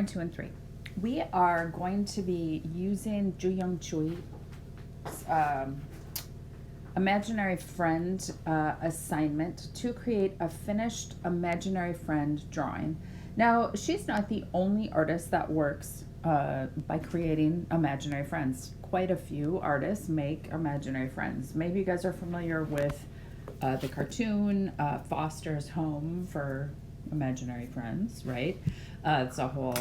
2, and 3. We are going to be using Ju Young Chui's imaginary friend assignment to create a finished imaginary friend drawing. Now, she's not the only artist that works by creating imaginary friends. Quite a few artists make imaginary friends. Maybe you guys are familiar with the cartoon Foster's Home for Imaginary Friends, right? It's a whole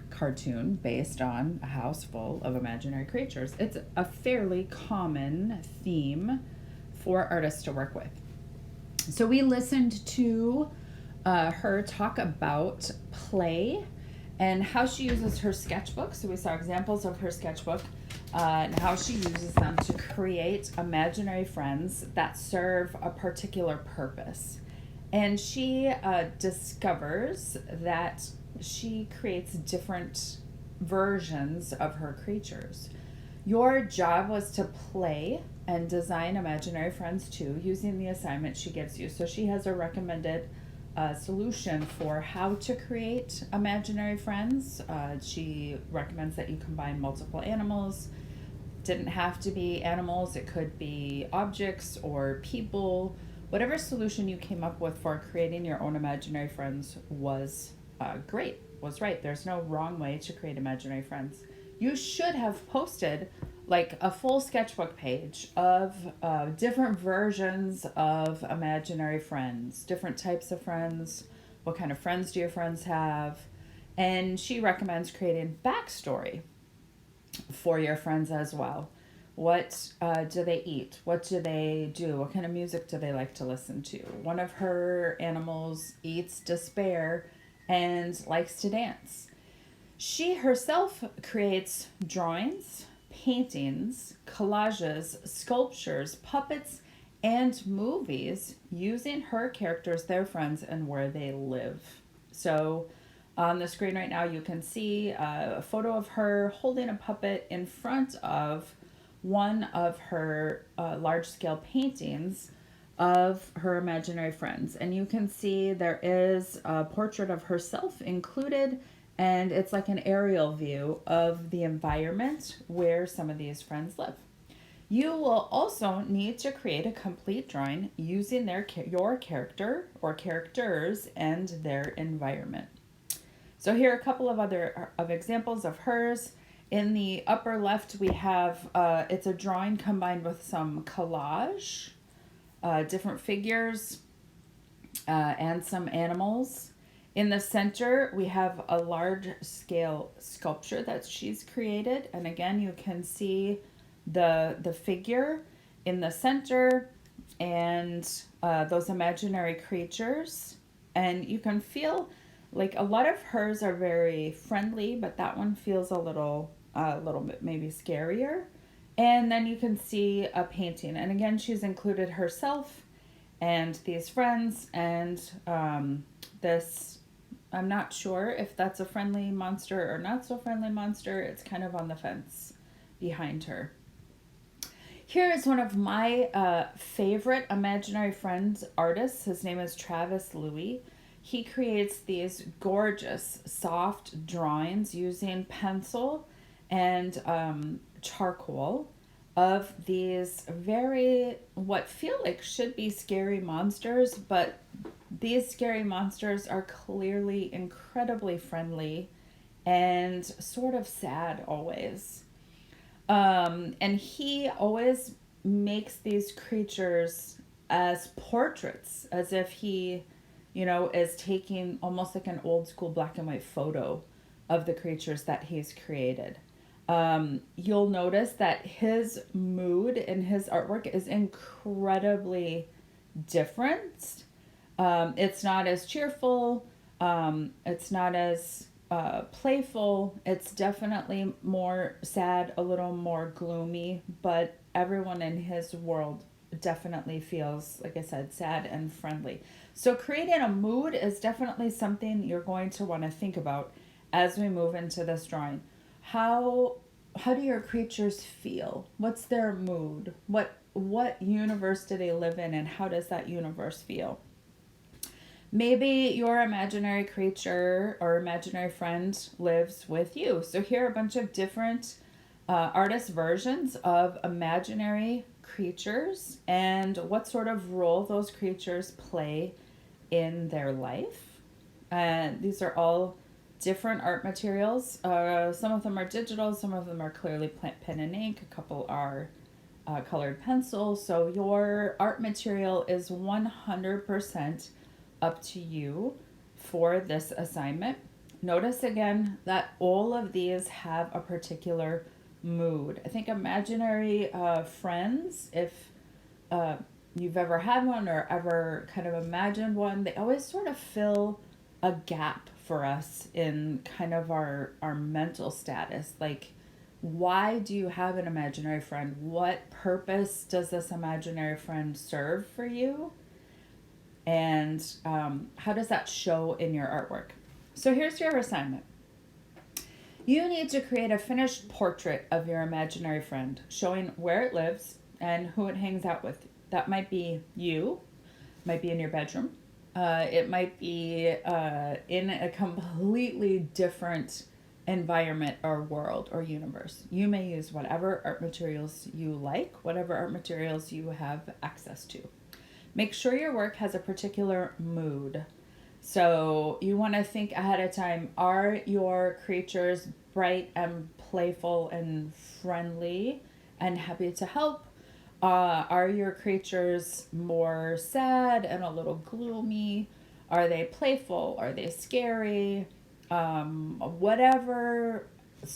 cartoon based on a house full of imaginary creatures. It's a fairly common theme for artists to work with. So we listened to her talk about play and how she uses her sketchbook. So we saw examples of her sketchbook and how she uses them to create imaginary friends that serve a particular purpose. And she discovers that she creates different versions of her creatures. Your job was to play and design imaginary friends too, using the assignment she gives you. So she has a recommended solution for how to create imaginary friends. She recommends that you combine multiple animals. Didn't have to be animals, it could be objects or people. Whatever solution you came up with for creating your own imaginary friends was great, was right. There's no wrong way to create imaginary friends. You should have posted like a full sketchbook page of different versions of imaginary friends, different types of friends, what kind of friends do your friends have, and she recommends creating backstory for your friends as well. What do they eat? What do they do? What kind of music do they like to listen to? One of her animals eats despair and likes to dance. She herself creates drawings, paintings, collages, sculptures, puppets, and movies using her characters, their friends, and where they live. So on the screen right now, you can see a photo of her holding a puppet in front of one of her large-scale paintings of her imaginary friends. And you can see there is a portrait of herself included, and it's like an aerial view of the environment where some of these friends live. You will also need to create a complete drawing using your character or characters and their environment. So here are a couple of other examples of hers. In the upper left, we have, it's a drawing combined with some collage, different figures, and some animals. In the center, we have a large scale sculpture that she's created. And again, you can see the figure in the center and those imaginary creatures. And you can feel like a lot of hers are very friendly, but that one feels a little bit maybe scarier. And then you can see a painting. And again, she's included herself and these friends and this, I'm not sure if that's a friendly monster or not so friendly monster. It's kind of on the fence behind her. Here is one of my favorite imaginary friends artists. His name is Travis Louie. He creates these gorgeous soft drawings using pencil and charcoal of these what feel like should be scary monsters, but these scary monsters are clearly incredibly friendly and sort of sad always. And he always makes these creatures as portraits, as if he, is taking almost like an old school black and white photo of the creatures that he's created. You'll notice that his mood in his artwork is incredibly different. It's not as cheerful. It's not as playful. It's definitely more sad, a little more gloomy, but everyone in his world definitely feels, like I said, sad and friendly. So creating a mood is definitely something you're going to want to think about as we move into this drawing. How do your creatures feel? What's their mood? What universe do they live in, and how does that universe feel? Maybe your imaginary creature or imaginary friend lives with you. So here are a bunch of different artist versions of imaginary creatures and what sort of role those creatures play in their life. And these are all different art materials. Some of them are digital, some of them are clearly pen and ink, a couple are colored pencil. So your art material is 100% up to you for this assignment. Notice again that all of these have a particular mood. I think imaginary friends, if you've ever had one or ever kind of imagined one, they always sort of fill a gap for us in kind of our mental status. Like, why do you have an imaginary friend? What purpose does this imaginary friend serve for you? And how does that show in your artwork? So here's your assignment. You need to create a finished portrait of your imaginary friend, showing where it lives and who it hangs out with. That might be you, might be in your bedroom. It might be in a completely different environment or world or universe. You may use whatever art materials you like, whatever art materials you have access to. Make sure your work has a particular mood. So you want to think ahead of time, are your creatures bright and playful and friendly and happy to help? Are your creatures more sad and a little gloomy? Are they playful? Are they scary? Whatever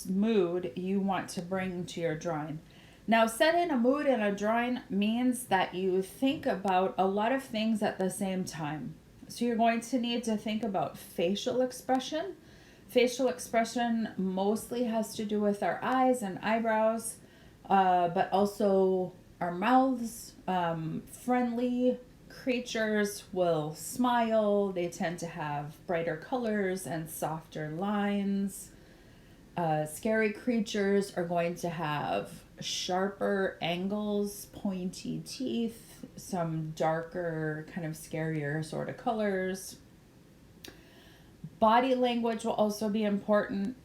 mood you want to bring to your drawing. Now, setting a mood in a drawing means that you think about a lot of things at the same time. So you're going to need to think about facial expression. Facial expression mostly has to do with our eyes and eyebrows, but also our mouths. Friendly creatures will smile. They tend to have brighter colors and softer lines. Scary creatures are going to have sharper angles, pointy teeth, some darker, kind of scarier sort of colors. Body language will also be important.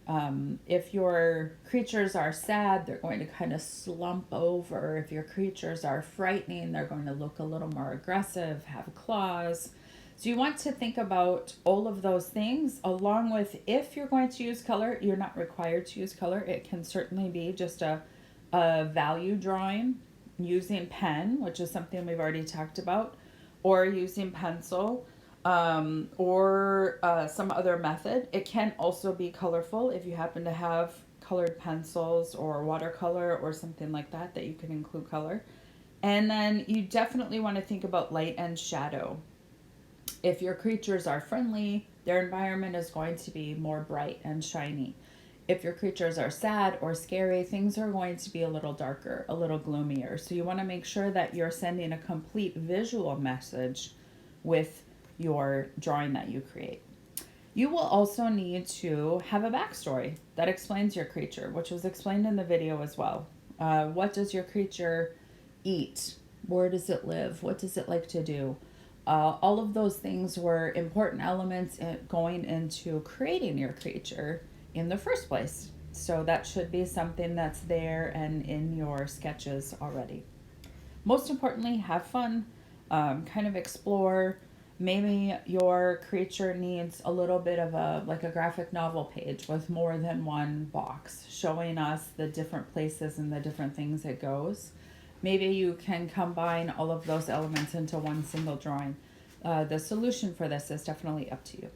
If your creatures are sad, they're going to kind of slump over. If your creatures are frightening, they're going to look a little more aggressive, have claws. So you want to think about all of those things, along with, if you're going to use color, you're not required to use color. It can certainly be just a value drawing using pen, which is something we've already talked about, or using pencil, or some other method. It can also be colorful if you happen to have colored pencils or watercolor or something like that you can include color. And then you definitely want to think about light and shadow. If your creatures are friendly, their environment is going to be more bright and shiny. If your creatures are sad or scary, things are going to be a little darker, a little gloomier. So you want to make sure that you're sending a complete visual message with your drawing that you create. You will also need to have a backstory that explains your creature, which was explained in the video as well. What does your creature eat? Where does it live? What does it like to do? All of those things were important elements in going into creating your creature in the first place. So that should be something that's there and in your sketches already. Most importantly, have fun, kind of explore. Maybe your creature needs a little bit of a graphic novel page with more than one box showing us the different places and the different things it goes. Maybe you can combine all of those elements into one single drawing. The solution for this is definitely up to you.